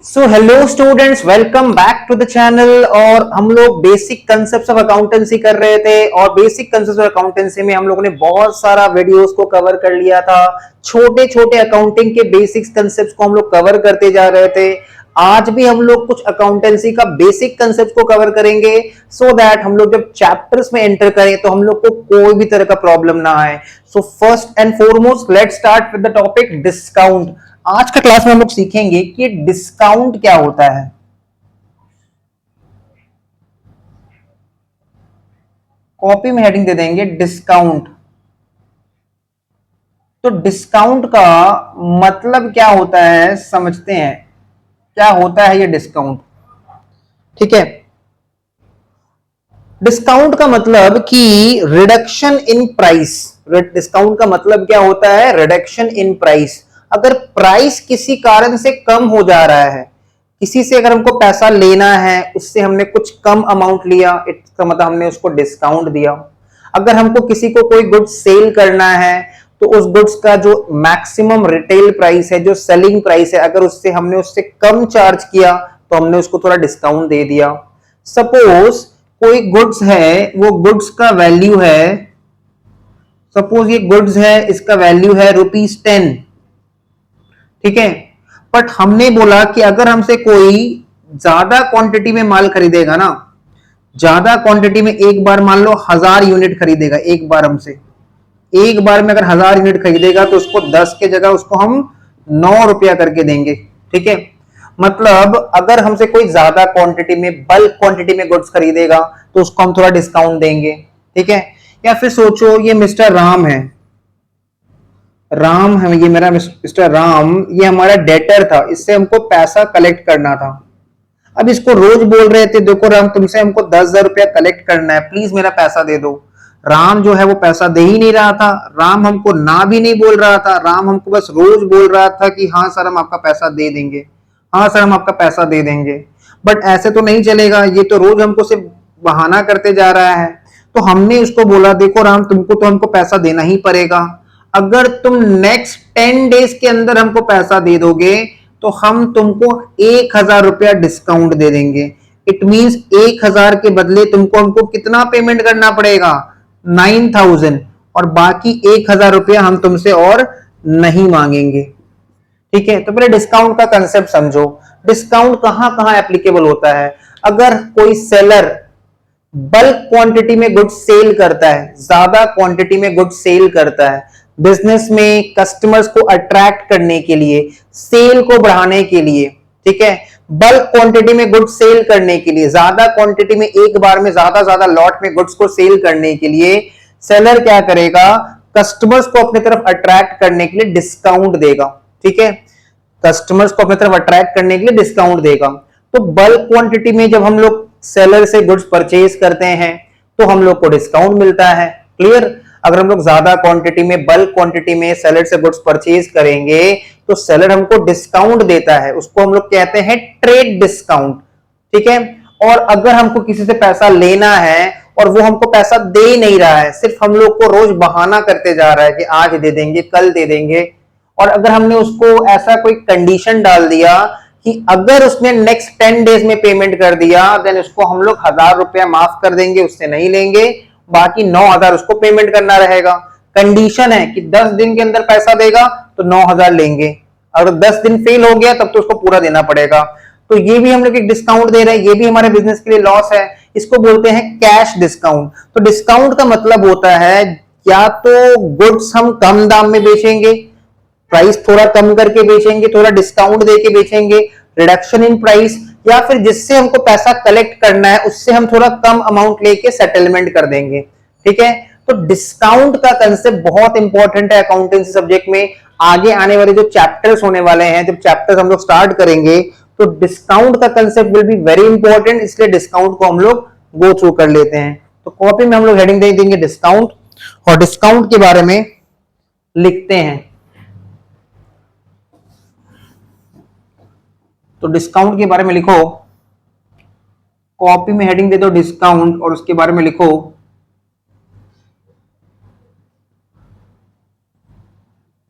So hello students, welcome back to the channel. और हम लोग बेसिक कंसेप्ट्स ऑफ अकाउंटेंसी कर रहे थे और बेसिक कंसेप्ट्स ऑफ अकाउंटेंसी में हम लोगों ने बहुत सारा वीडियोस को कवर कर लिया था। छोटे छोटे अकाउंटिंग के बेसिक्स कंसेप्ट्स को हम लोग कवर करते जा रहे थे। आज भी हम लोग कुछ अकाउंटेंसी का बेसिक कंसेप्ट को कवर करेंगे सो दैट हम लोग जब चैप्टर्स में एंटर करें तो हम लोग को कोई भी तरह का प्रॉब्लम ना आए। So first and foremost let's start with the topic discount. आज का क्लास में हम लोग सीखेंगे कि डिस्काउंट क्या होता है। कॉपी में हेडिंग दे देंगे डिस्काउंट। तो डिस्काउंट का मतलब क्या होता है समझते हैं। क्या होता है ये डिस्काउंट? ठीक है, डिस्काउंट का मतलब कि रिडक्शन इन प्राइस। डिस्काउंट का मतलब क्या होता है? Reduction in price. अगर प्राइस किसी कारण से कम हो जा रहा है, किसी से अगर हमको पैसा लेना है, उससे हमने कुछ कम अमाउंट लिया, इसका मतलब हमने उसको डिस्काउंट दिया। अगर हमको किसी को कोई गुड्स सेल करना है तो उस गुड्स का जो मैक्सिमम रिटेल प्राइस है, जो सेलिंग प्राइस है, अगर उससे हमने उससे कम चार्ज किया तो हमने उसको थोड़ा डिस्काउंट दे दिया। सपोज कोई गुड्स है, वो गुड्स का वैल्यू है, सपोज ये गुड्स है, इसका वैल्यू है ₹10। ठीक है, बट हमने बोला कि अगर हमसे कोई ज्यादा क्वांटिटी में माल खरीदेगा ना, ज्यादा क्वांटिटी में, एक बार मान लो 1000 यूनिट खरीदेगा, एक बार हमसे, एक बार में अगर 1000 यूनिट खरीदेगा तो उसको 10 के जगह उसको हम ₹9 करके देंगे। ठीक है, मतलब अगर हमसे कोई ज्यादा क्वांटिटी में, बल्क क्वांटिटी में गुड्स खरीदेगा तो उसको हम थोड़ा डिस्काउंट देंगे। ठीक है, या फिर सोचो ये मिस्टर राम है, राम है, ये मेरा मिस्टर राम, ये हमारा डेटर था, इससे हमको पैसा कलेक्ट करना था। अब इसको रोज बोल रहे थे, देखो राम तुमसे हमको 10,000 रुपया कलेक्ट करना है, प्लीज मेरा पैसा दे दो। राम जो है वो पैसा दे ही नहीं रहा था। राम हमको ना भी नहीं बोल रहा था, राम हमको बस रोज बोल रहा था कि हाँ सर हम आपका पैसा दे देंगे, हाँ सर हम आपका पैसा दे देंगे। बट ऐसे तो नहीं चलेगा, ये तो रोज हमको सिर्फ बहाना करते जा रहा है। तो हमने उसको बोला देखो राम तुमको तो हमको पैसा देना ही पड़ेगा। अगर तुम नेक्स्ट 10 डेज के अंदर हमको पैसा दे दोगे तो हम तुमको 1,000 रुपया डिस्काउंट दे देंगे। इट मींस 1,000 के बदले तुमको हमको कितना पेमेंट करना पड़ेगा? 9,000। और बाकी 1,000 रुपया हम तुमसे और नहीं मांगेंगे। ठीक है, तो पहले डिस्काउंट का कंसेप्ट समझो। डिस्काउंट कहां कहां एप्लीकेबल होता है? अगर कोई सेलर बल्क क्वांटिटी में गुड्स सेल करता है, ज्यादा क्वांटिटी में गुड्स सेल करता है, बिजनेस में कस्टमर्स को अट्रैक्ट करने के लिए, सेल को बढ़ाने के लिए, ठीक है, बल्क क्वांटिटी में गुड्स सेल करने के लिए, ज्यादा क्वांटिटी में एक बार में ज्यादा ज्यादा लॉट में गुड्स को सेल करने के लिए सेलर क्या करेगा? कस्टमर्स को अपनी तरफ अट्रैक्ट करने के लिए डिस्काउंट देगा। ठीक है, कस्टमर्स को अपनी तरफ अट्रैक्ट करने के लिए डिस्काउंट देगा। तो बल्क क्वांटिटी में जब हम लोग सेलर से गुड्स परचेज करते हैं तो हम लोग को डिस्काउंट मिलता है। क्लियर? अगर हम लोग ज्यादा क्वांटिटी में, बल्क क्वांटिटी में सेलर से गुड्स परचेज करेंगे तो सेलर हमको डिस्काउंट देता है, उसको हम लोग कहते हैं ट्रेड डिस्काउंट। ठीक है, और अगर हमको किसी से पैसा लेना है और वो हमको पैसा दे नहीं रहा है, सिर्फ हम लोग को रोज बहाना करते जा रहा है कि आज दे देंगे, कल दे देंगे, और अगर हमने उसको ऐसा कोई कंडीशन डाल दिया कि अगर उसने नेक्स्ट 10 डेज में पेमेंट कर दिया देन उसको हम लोग 1,000 रुपया माफ कर देंगे, उससे नहीं लेंगे, बाकी 9,000 उसको पेमेंट करना रहेगा। कंडीशन है कि 10 दिन के अंदर पैसा देगा तो 9,000 लेंगे, अगर 10 दिन फेल हो गया तब तो उसको पूरा देना पड़ेगा। तो ये भी हम लोग एक डिस्काउंट दे रहे हैं, ये भी हमारे बिजनेस के लिए लॉस है, इसको बोलते हैं कैश डिस्काउंट। तो डिस्काउंट का मतलब होता है या तो गुड्स हम कम दाम में बेचेंगे, प्राइस थोड़ा कम करके बेचेंगे, थोड़ा डिस्काउंट देके बेचेंगे, रिडक्शन इन प्राइस, या फिर जिससे हमको पैसा कलेक्ट करना है उससे हम थोड़ा कम अमाउंट लेके सेटलमेंट कर देंगे। ठीक है, तो डिस्काउंट का कंसेप्ट बहुत इंपॉर्टेंट है अकाउंटेंसी सब्जेक्ट में। आगे आने वाले जो चैप्टर्स होने वाले हैं, जब चैप्टर्स हम लोग स्टार्ट करेंगे तो डिस्काउंट का concept will be very important, इसलिए डिस्काउंट को हम लोग गो थ्रू कर लेते हैं। तो कॉपी में हम लोग हेडिंग दे देंगे डिस्काउंट, और डिस्काउंट के बारे में लिखते हैं। तो डिस्काउंट के बारे में लिखो, कॉपी में हेडिंग दे दो डिस्काउंट और उसके बारे में लिखो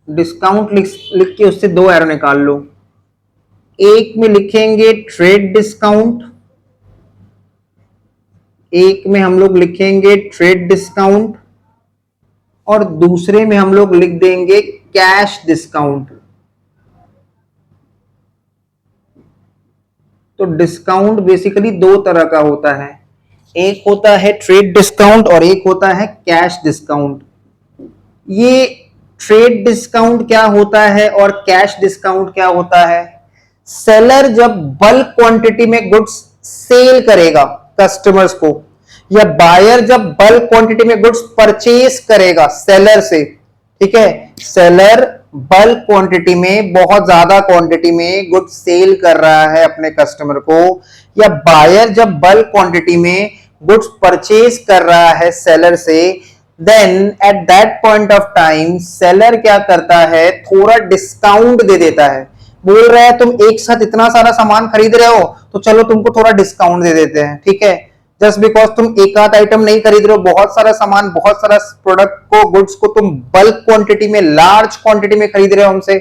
डिस्काउंट। लिख के उससे 2 एरो निकाल लो। एक में लिखेंगे ट्रेड डिस्काउंट, एक में हम लोग लिखेंगे ट्रेड डिस्काउंट और दूसरे में हम लोग लिख देंगे कैश डिस्काउंट। तो डिस्काउंट बेसिकली दो तरह का होता है, एक होता है ट्रेड डिस्काउंट और एक होता है कैश डिस्काउंट। ये ट्रेड डिस्काउंट क्या होता है और कैश डिस्काउंट क्या होता है? सेलर जब बल्क क्वांटिटी में गुड्स सेल करेगा कस्टमर्स को, या बायर जब बल्क क्वांटिटी में गुड्स परचेज करेगा सेलर से, ठीक है, सेलर बल्क क्वांटिटी में, बहुत ज्यादा क्वांटिटी में गुड्स सेल कर रहा है अपने कस्टमर को, या बायर जब बल्क क्वांटिटी में गुड्स परचेज कर रहा है सेलर से, then at that point of time seller क्या करता है, थोड़ा डिस्काउंट दे देता है। बोल रहा है तुम एक साथ इतना सारा सामान खरीद रहे हो तो चलो तुमको थोड़ा डिस्काउंट दे देते हैं, ठीक है। जस्ट बिकॉज तुम एक आध आइटम नहीं खरीद रहे हो, बहुत सारा सामान, बहुत सारा प्रोडक्ट को, गुड्स को तुम बल्क क्वांटिटी में, लार्ज क्वांटिटी में खरीद रहे हो हमसे,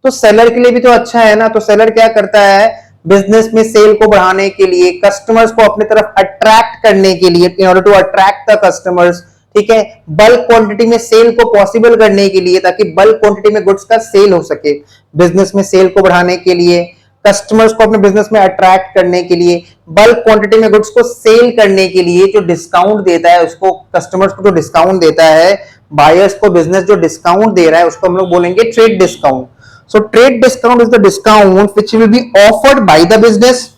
तो सेलर के लिए भी तो अच्छा है ना। तो सेलर क्या करता है, बिजनेस में सेल को बढ़ाने के लिए, कस्टमर्स को अपनी तरफ अट्रैक्ट करने के लिए, in order to attract the customers, ठीक है, बल्क क्वांटिटी में सेल को पॉसिबल करने के लिए, ताकि बल्क क्वांटिटी में गुड्स का सेल हो सके, बिजनेस में सेल को बढ़ाने के लिए, कस्टमर्स को अपने बिजनेस में अट्रैक्ट करने के लिए, बल्क क्वांटिटी में गुड्स को सेल करने के लिए जो डिस्काउंट देता है, उसको कस्टमर्स को जो डिस्काउंट देता है, बायर्स को बिजनेस जो डिस्काउंट दे रहा है, उसको हम लोग बोलेंगे trade discount. So trade discount is the discount which will be offered by the business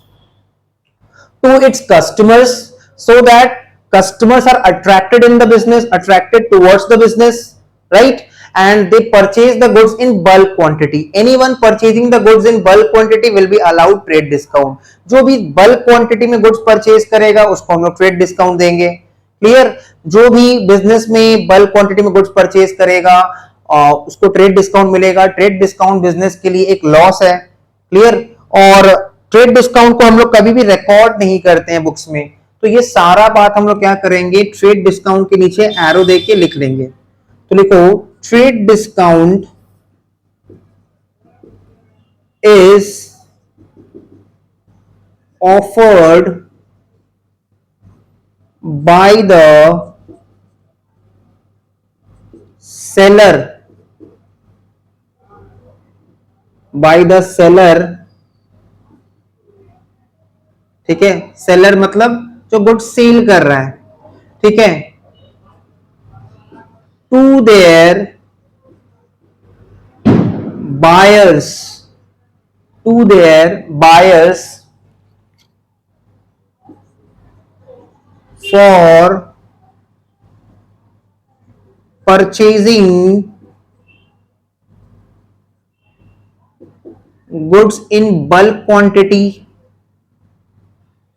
to its customers so that customers are attracted in the business, attracted towards the business, right, and they purchase the goods in bulk quantity. Anyone purchasing the goods in bulk quantity will be allowed trade discount. जो भी bulk quantity में goods purchase करेगा उसको हम लोग trade discount देंगे। Clear, जो भी बिजनेस में बल्क क्वांटिटी में गुड्स परचेज करेगा उसको ट्रेड डिस्काउंट मिलेगा। ट्रेड डिस्काउंट बिजनेस के लिए एक लॉस है। क्लियर, और ट्रेड डिस्काउंट को हम लोग कभी भी रिकॉर्ड नहीं करते हैं बुक्स में, तो ये सारा बात हम लोग क्या करेंगे, ट्रेड डिस्काउंट के नीचे एरो देके लिख लेंगे। तो लिखो trade discount is offered by the seller, by the seller, ठीक है, सेलर मतलब जो गुड सेल कर रहा है, ठीक है, to their buyers, to their buyers for purchasing goods in bulk quantity,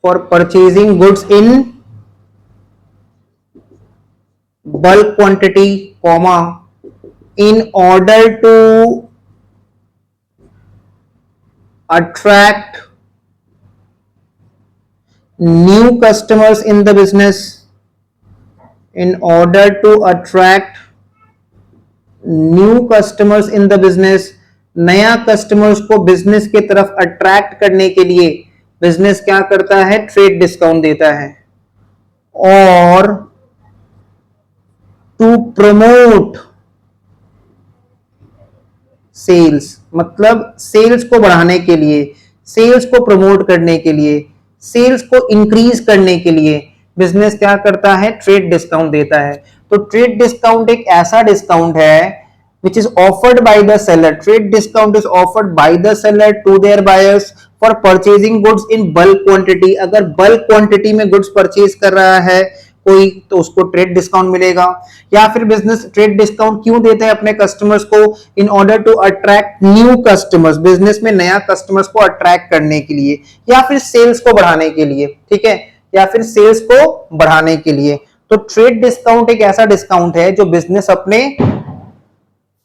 for purchasing goods in bulk quantity, comma, in order to attract new customers in the business, in order to attract new customers in the business, नया customers को business के तरफ attract करने के लिए business क्या करता है, ट्रेड डिस्काउंट देता है। और टू प्रमोट सेल्स, मतलब सेल्स को बढ़ाने के लिए, सेल्स को प्रमोट करने के लिए, सेल्स को इंक्रीज करने के लिए बिजनेस क्या करता है, ट्रेड डिस्काउंट देता है। तो ट्रेड डिस्काउंट एक ऐसा डिस्काउंट है which is offered by the seller. Trade discount is offered by the seller to their buyers for purchasing goods in bulk quantity. अगर bulk quantity में goods purchase कर रहा है कोई तो उसको ट्रेड डिस्काउंट मिलेगा। या फिर बिजनेस ट्रेड डिस्काउंट क्यों देते हैं अपने कस्टमर्स को, in order to attract new customers, business में नया कस्टमर्स को अट्रैक्ट करने के लिए, या फिर सेल्स को बढ़ाने के लिए, ठीक है, या फिर सेल्स को बढ़ाने के लिए। तो ट्रेड डिस्काउंट एक ऐसा डिस्काउंट है जो बिजनेस अपने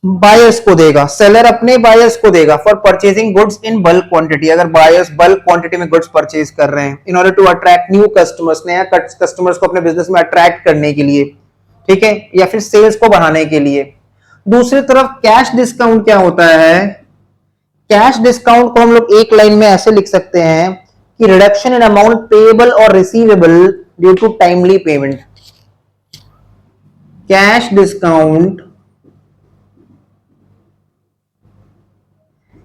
बायर्स को देगा, सेलर अपने बायर्स को देगा for purchasing goods in bulk quantity. अगर बायर्स बल्क क्वांटिटी में गुड्स परचेज कर रहे हैं, in order to attract new customers, नया कस्टमर्स को अपने बिजनेस में अट्रैक्ट करने के लिए, ठीक है, या फिर सेल्स को बढ़ाने के लिए। दूसरी तरफ कैश डिस्काउंट क्या होता है, कैश डिस्काउंट को हम लोग एक लाइन में ऐसे लिख सकते हैं कि रिडक्शन इन अमाउंट पेएबल और receivable due to timely payment. Cash discount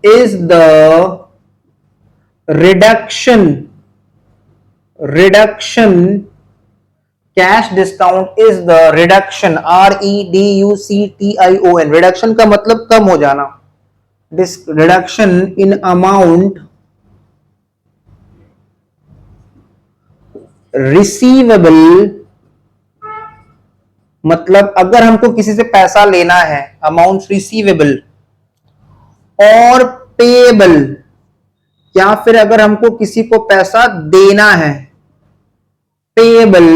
is the reduction cash discount is the reduction reduction reduction का मतलब कम हो जाना, reduction in amount receivable मतलब अगर हमको किसी से पैसा लेना है अमाउंट रिसीवेबल और पेएबल या फिर अगर हमको किसी को पैसा देना है payable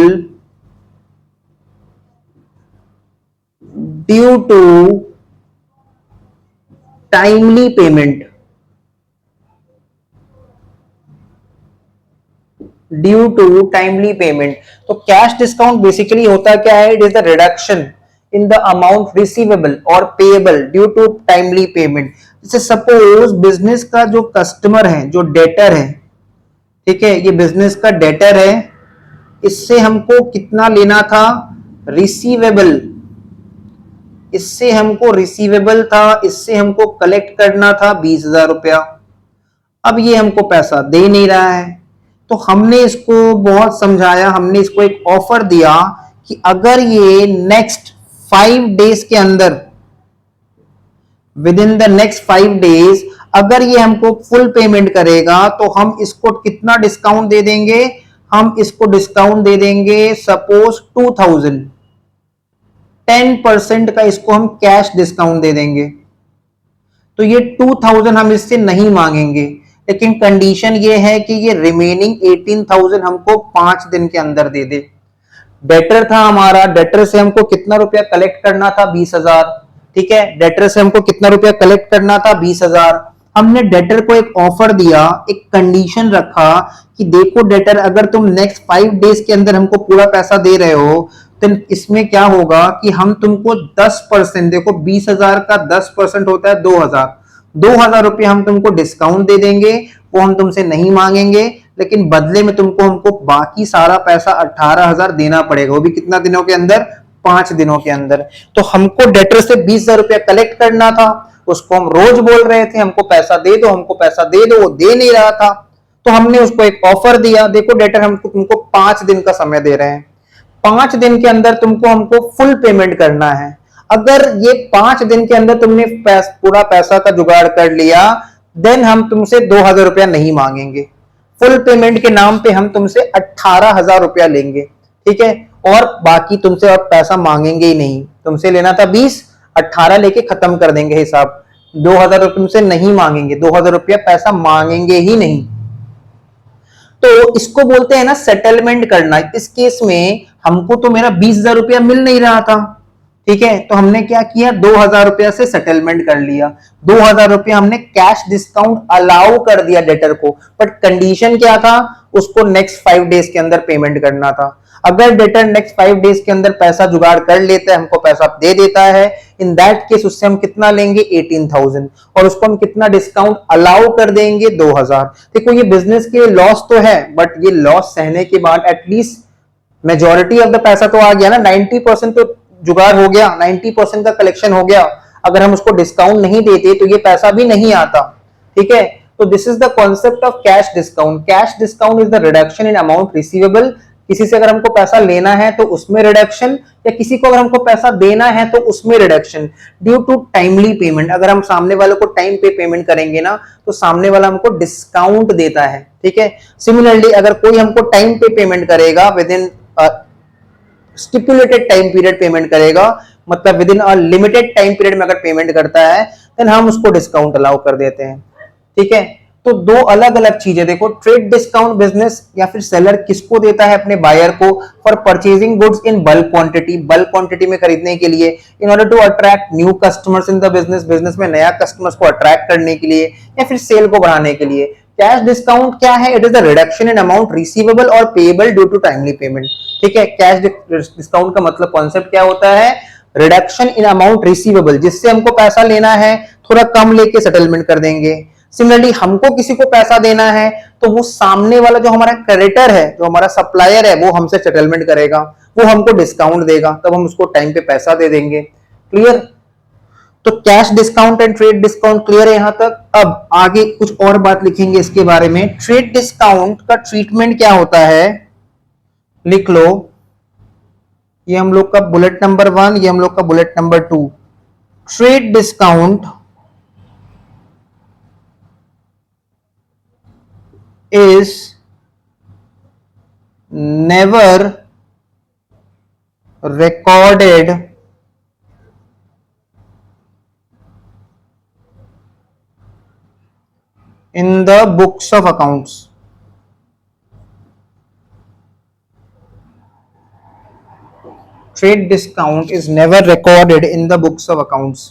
due to timely payment तो कैश डिस्काउंट बेसिकली होता क्या है? It is the reduction in the amount receivable और payable due to timely payment. जैसे सपोज बिजनेस का जो कस्टमर है, जो डेटर है, ठीक है, ये बिजनेस का डेटर है, इससे हमको कितना लेना था? रिसीवेबल। इससे हमको रिसीवेबल था, इससे हमको कलेक्ट करना था 20,000 रुपया। अब ये हमको पैसा दे नहीं रहा है, तो हमने इसको बहुत समझाया, हमने इसको एक ऑफर दिया कि अगर ये नेक्स्ट 5 डेज के अंदर, with in the next 5 days अगर ये हमको फुल पेमेंट करेगा तो हम इसको कितना डिस्काउंट दे देंगे? हम इसको डिस्काउंट दे देंगे सपोज 2000, 10% का इसको हम कैश डिस्काउंट दे देंगे। तो ये 2000 हम इससे नहीं मांगेंगे, लेकिन कंडीशन ये है कि ये रिमेनिंग 18,000 हमको 5 दिन के अंदर दे दे। डेटर था हमारा, डेटर से हमको कितना रुपया कलेक्ट करना था? 20,000, ठीक है, डेटर से हमको कितना रुपया कलेक्ट करना था? 20,000। हमने डेटर को एक ऑफर दिया, एक कंडीशन रखा कि देखो डेटर, अगर तुम नेक्स्ट 5 डेज के अंदर हमको पूरा पैसा दे रहे हो तो इसमें क्या होगा कि हम तुमको 10%, देखो 20,000 का 10% होता है 2,000 रुपया हम तुमको डिस्काउंट दे देंगे, वो हम तुमसे नहीं मांगेंगे, लेकिन बदले में तुमको हमको बाकी सारा पैसा 18,000 देना पड़ेगा, वो भी कितना दिनों के अंदर? 5 दिनों के अंदर। तो हमको डेटर से 20,000 रुपया कलेक्ट करना था, उसको हम रोज बोल रहे थे हमको पैसा दे दो, हमको पैसा दे दो, वो दे नहीं रहा था। तो हमने उसको एक ऑफर दिया, देखो डेटर हमको तुमको 5 दिन का समय दे रहे हैं, 5 दिन के अंदर तुमको हमको फुल पेमेंट करना है। अगर ये 5 दिन के अंदर तुमने पूरा पैसा का जुगाड़ कर लिया, देन हम तुमसे 2,000 रुपया नहीं मांगेंगे, फुल पेमेंट के नाम पे हम तुमसे 18,000 रुपया लेंगे, ठीक है, और बाकी तुमसे और पैसा मांगेंगे ही नहीं। तुमसे लेना था 20, 18 लेके खत्म कर देंगे हिसाब, 2,000 रुपये तुमसे नहीं मांगेंगे, 2,000 रुपया पैसा मांगेंगे ही नहीं। तो इसको बोलते हैं ना सेटलमेंट करना। इस केस में हमको तो मेरा 20,000 रुपया मिल नहीं रहा था, ठीक है, तो हमने क्या किया? 2,000 रुपया से सेटलमेंट कर लिया। 2,000 रुपया हमने कैश डिस्काउंट अलाउ कर दिया डेटर को, बट कंडीशन क्या था? उसको नेक्स्ट 5 डेज के अंदर पेमेंट करना था। अगर डेटर नेक्स्ट 5 डेज के अंदर पैसा जुगाड़ कर लेता है, हमको पैसा दे देता है, इन दैट केस उससे हम कितना लेंगे? 18,000, और उसको हम कितना डिस्काउंट अलाउ कर देंगे? 2,000। देखो ये बिजनेस के लॉस तो है, बट ये लॉस सहने के बाद एटलीस्ट मेजॉरिटी ऑफ द पैसा तो आ गया ना, 90% तो जुगाड़ हो गया, 90% का कलेक्शन हो गया। अगर हम उसको डिस्काउंट नहीं देते तो ये पैसा भी नहीं आता, ठीक है। तो this is the concept of cash discount. Cash discount is the reduction in amount receivable. किसी से अगर हमको पैसा लेना है तो उसमें रिडक्शन, या किसी को अगर हमको पैसा देना है तो उसमें reduction due to timely payment. अगर हम सामने वाले को टाइम पे पेमेंट करेंगे ना तो सामने वाला हमको डिस्काउंट देता है, ठीक है। सिमिलरली अगर कोई हमको टाइम पे पेमेंट करेगा, with in stipulated time period payment करेगा, मतलब with in a limited time period में अगर पेमेंट करता है, देन हम उसको डिस्काउंट अलाउ कर देते हैं, ठीक है। तो दो अलग अलग चीजें देखो, ट्रेड डिस्काउंट बिजनेस या फिर सेलर किसको देता है? अपने बायर को, for purchasing goods in bulk quantity, bulk quantity में खरीदने के लिए, in order to attract new customers in the business, business में नया कस्टमर्स को अट्रैक्ट करने के लिए, या फिर सेल को बढ़ाने के लिए। कैश डिस्काउंट क्या है? It is the reduction in amount receivable और payable due to timely payment, ठीक है। कैश डिस्काउंट का मतलब कॉन्सेप्ट क्या होता है? रिडक्शन इन अमाउंट रिसीवेबल, जिससे हमको पैसा लेना है थोड़ा कम लेके सेटलमेंट कर देंगे, सिमिलरली हमको किसी को पैसा देना है तो वो सामने वाला जो हमारा क्रेडिटर है, जो हमारा सप्लायर है, वो हमसे सेटलमेंट करेगा, वो हमको डिस्काउंट देगा, तब हम उसको टाइम पे पैसा दे देंगे। क्लियर? तो cash discount and trade discount clear है यहां तक। अब आगे कुछ और बात लिखेंगे इसके बारे में। ट्रेड डिस्काउंट का ट्रीटमेंट क्या होता है, लिख लो। ये हम लोग का बुलेट नंबर 1, ये हम लोग का bullet number 2। Trade discount is never recorded in the books of accounts. Trade discount is never recorded in the books of accounts.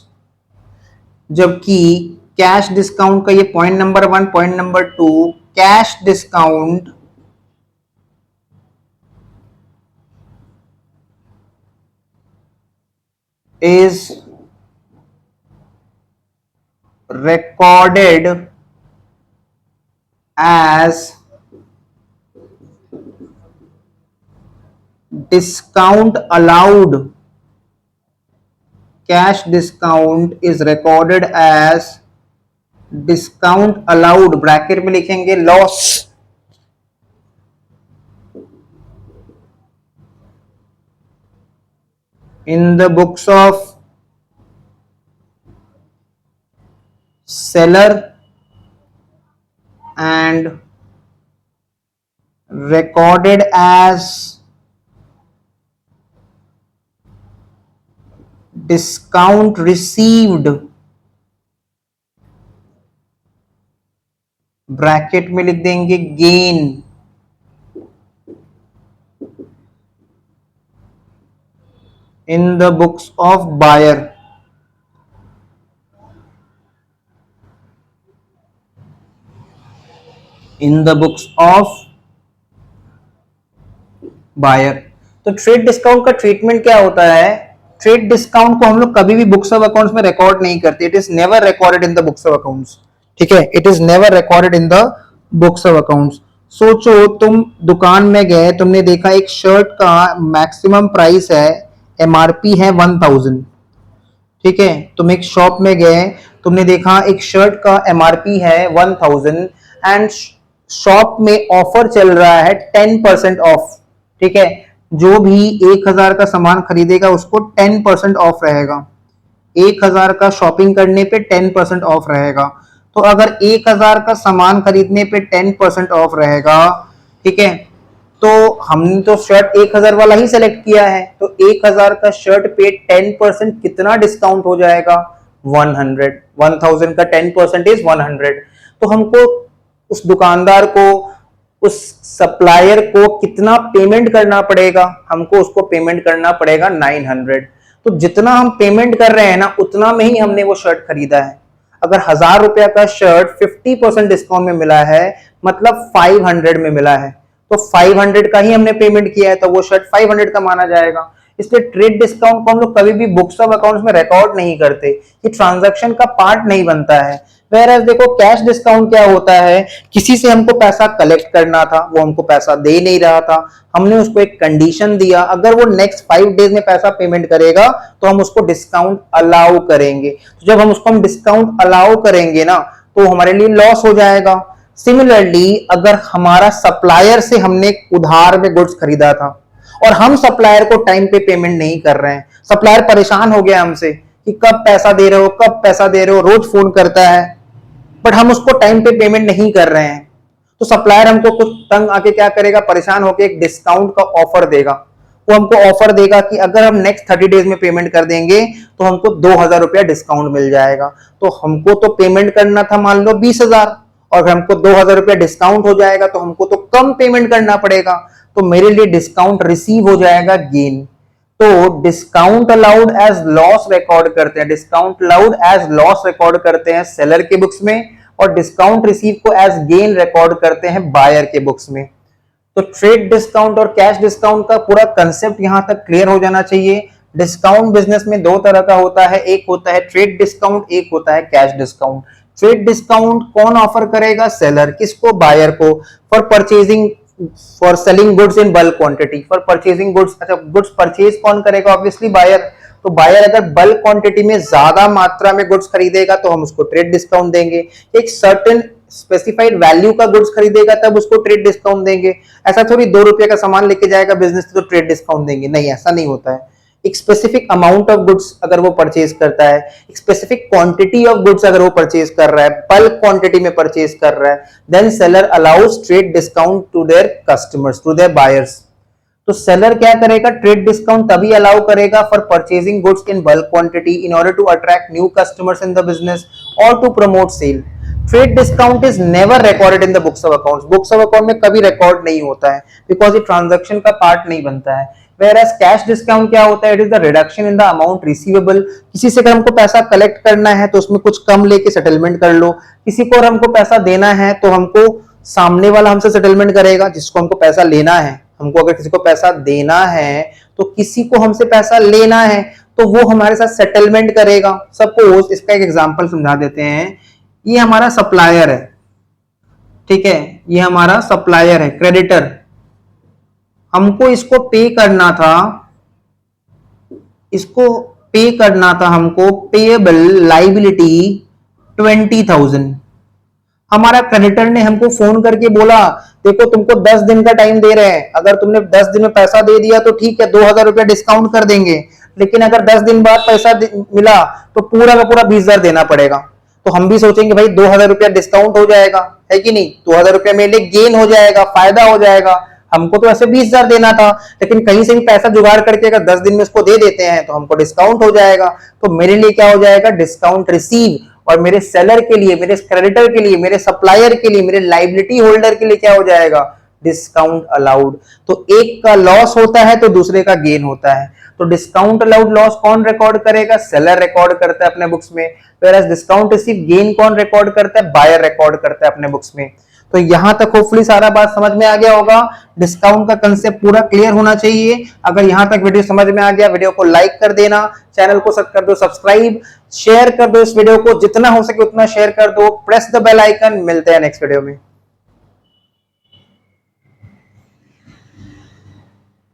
जबकि कैश डिस्काउंट का ये point number 1, point number 2, cash discount is recorded as discount allowed. Cash discount is recorded as discount allowed, bracket में लिखेंगे loss, in the books of seller and recorded as discount received, bracket में लिख देंगे gain, in the books of buyer. In the books of buyer. तो trade discount का treatment क्या होता है? ट्रेड डिस्काउंट को हम लोग कभी भी बुक्स ऑफ अकाउंट्स में रिकॉर्ड नहीं करते। It is never recorded in the books of accounts. ठीक है, it is never recorded in the books of accounts. सोचो तुम दुकान में गए, तुमने देखा एक शर्ट का मैक्सिमम प्राइस है, एमआरपी है 1000। ठीक है, तुम एक शॉप में गए, तुमने देखा एक शर्ट का एमआरपी है 1000 एंड शॉप में ऑफर चल रहा है 10% ऑफ। ठीक है, जो भी 1000 का सामान खरीदेगा उसको 10% ऑफ रहेगा। 1000 का शॉपिंग करने पे 10% ऑफ रहेगा। तो अगर 1000 का सामान खरीदने पे 10% ऑफ रहेगा, ठीक है, तो हमने तो शर्ट 1000 वाला ही सेलेक्ट किया है, तो 1000 का शर्ट पे 10% कितना डिस्काउंट हो जाएगा? 100। 1000 का 10% इज 100। तो हमको उस दुकानदार को, उस सप्लायर को कितना पेमेंट करना पड़ेगा? हमको उसको पेमेंट करना पड़ेगा 900। तो जितना हम पेमेंट कर रहे हैं ना, उतना में ही हमने वो शर्ट खरीदा है। अगर 1000 रुपया का शर्ट 50% डिस्काउंट में मिला है, मतलब 500 में मिला है, तो 500 का ही हमने पेमेंट किया है, तो वो शर्ट 500 का माना जाएगा। इसलिए ट्रेड डिस्काउंट को हम लोग कभी भी बुक्स ऑफ अकाउंट्स में रिकॉर्ड नहीं करते, ये ट्रांजैक्शन का पार्ट नहीं बनता है। वेयर देखो कैश डिस्काउंट क्या होता है, किसी से हमको पैसा कलेक्ट करना था, वो हमको पैसा दे नहीं रहा था, हमने उसको एक कंडीशन दिया, अगर वो नेक्स्ट 5 डेज में पैसा पेमेंट करेगा तो हम उसको डिस्काउंट अलाउ करेंगे। तो जब हम उसको डिस्काउंट अलाउ करेंगे ना, तो हमारे लिए लॉस हो जाएगा। सिमिलरली अगर हमारा सप्लायर से हमने उधार में गुड्स खरीदा था और हम सप्लायर को टाइम पे पेमेंट नहीं कर रहे हैं, सप्लायर परेशान हो गया हमसे कि कब पैसा दे रहे हो, कब पैसा दे रहे हो, रोज फोन करता है, बट हम उसको टाइम पे पेमेंट नहीं कर रहे हैं, तो सप्लायर हमको कुछ तंग आके क्या करेगा, परेशान होकर एक डिस्काउंट का ऑफर देगा। वो हमको ऑफर देगा कि अगर हम नेक्स्ट 30 डेज में पेमेंट कर देंगे तो हमको 2000 रुपया डिस्काउंट मिल जाएगा। तो हमको तो पेमेंट करना था मान लो 20,000 और हमको 2000 रुपया डिस्काउंट हो जाएगा, तो हमको तो कम पेमेंट करना पड़ेगा, तो मेरे लिए डिस्काउंट रिसीव हो जाएगा गेन। तो discount allowed as loss record करते हैं, discount allowed as loss record करते हैं सेलर के बुक्स में, और डिस्काउंट रिसीव को एज गेन रिकॉर्ड करते हैं बायर के बुक्स में। तो ट्रेड डिस्काउंट और कैश डिस्काउंट का पूरा कंसेप्ट यहां तक क्लियर हो जाना चाहिए। डिस्काउंट बिजनेस में दो तरह का होता है, एक होता है ट्रेड डिस्काउंट, एक होता है कैश डिस्काउंट। ट्रेड डिस्काउंट कौन ऑफर करेगा? सेलर। किसको? बायर को। For purchasing, for selling goods in bulk quantity, for purchasing goods. अच्छा, गुड्स परचेज कौन करेगा? Obviously buyer. तो बायर अगर बल्क क्वांटिटी में ज्यादा मात्रा में गुड्स खरीदेगा तो हम उसको ट्रेड डिस्काउंट देंगे। एक सर्टेन स्पेसिफाइड वैल्यू का गुड्स खरीदेगा तब उसको ट्रेड डिस्काउंट देंगे। ऐसा थोड़ी 2 रुपए का सामान लेके जाएगा बिजनेस तो ट्रेड डिस्काउंट देंगे, नहीं, ऐसा नहीं होता है। एक स्पेसिफिक अमाउंट ऑफ गुड्स अगर वो परचेज करता है, एक स्पेसिफिक क्वांटिटी ऑफ गुड्स अगर वो परचेज कर रहा है, बल्क क्वांटिटी में परचेज कर रहा है, then seller allows trade discount to their customers, to their buyers. तो सेलर क्या करेगा? ट्रेड डिस्काउंट तभी अलाउ करेगा for purchasing goods in bulk quantity in order to attract new customers in the business और to promote sale. Trade discount is never recorded in the books of accounts. Books of account में कभी record नहीं होता है because ये transaction का part नहीं बनता है। Whereas कैश डिस्काउंट क्या होता है? It is the reduction in the amount receivable. किसी से अगर हमको पैसा कलेक्ट करना है तो उसमें कुछ कम लेके सेटलमेंट कर लो। किसी को अगर हमको पैसा देना है तो हमको सामने वाला हमसे सेटलमेंट करेगा। जिसको हमको पैसा लेना है, हमको अगर किसी को पैसा देना है तो किसी को हमसे पैसा लेना है तो वो हमारे साथ सेटलमेंट करेगा। सपोज इसका एक एग्जांपल समझा देते हैं। ये हमारा सप्लायर है, ठीक है, ये हमारा सप्लायर है, क्रेडिटर। हमको इसको पे करना था, इसको पे करना था हमको पेएबल लाइबिलिटी 20,000। हमारा क्रेडिटर ने हमको फोन करके बोला देखो तुमको 10 दिन का टाइम दे रहे हैं, अगर तुमने 10 दिन में पैसा दे दिया तो ठीक है 2,000 रुपया डिस्काउंट कर देंगे, लेकिन अगर 10 दिन बाद पैसा मिला तो पूरा का पूरा 20,000 देना पड़ेगा। तो हम भी सोचेंगे भाई 2,000 रुपया डिस्काउंट हो जाएगा, है कि नहीं, 2,000 रुपया मेरे लिए गेन हो जाएगा, फायदा हो जाएगा। हमको तो ऐसे 20,000 देना था, लेकिन कहीं से भी पैसा जुगाड़ करके अगर 10 दिन में इसको दे देते हैं तो हमको डिस्काउंट हो जाएगा। तो मेरे लिए क्या हो जाएगा? Discount receive. और मेरे सेलर के लिए, मेरे क्रेडिटर के लिए, मेरे सप्लायर के लिए, मेरे लाइबिलिटी होल्डर के लिए क्या हो जाएगा? Discount allowed. तो एक का लॉस होता है तो दूसरे का गेन होता है। तो डिस्काउंट अलाउड लॉस कौन रिकॉर्ड करेगा? सेलर रिकॉर्ड करता है अपने बुक्स में। whereas डिस्काउंट रिसीव गेन कौन रिकॉर्ड करता है? बायर रिकॉर्ड करता है अपने बुक्स में। तो यहां तक होपफुली सारा बात समझ में आ गया होगा। डिस्काउंट का कंसेप्ट पूरा क्लियर होना चाहिए। अगर यहां तक वीडियो समझ में आ गया, वीडियो को लाइक कर देना, चैनल को कर दो सब्सक्राइब, शेयर कर दो इस वीडियो को, जितना हो सके उतना शेयर कर दो, प्रेस द बेल आइकन। मिलते हैं नेक्स्ट वीडियो में।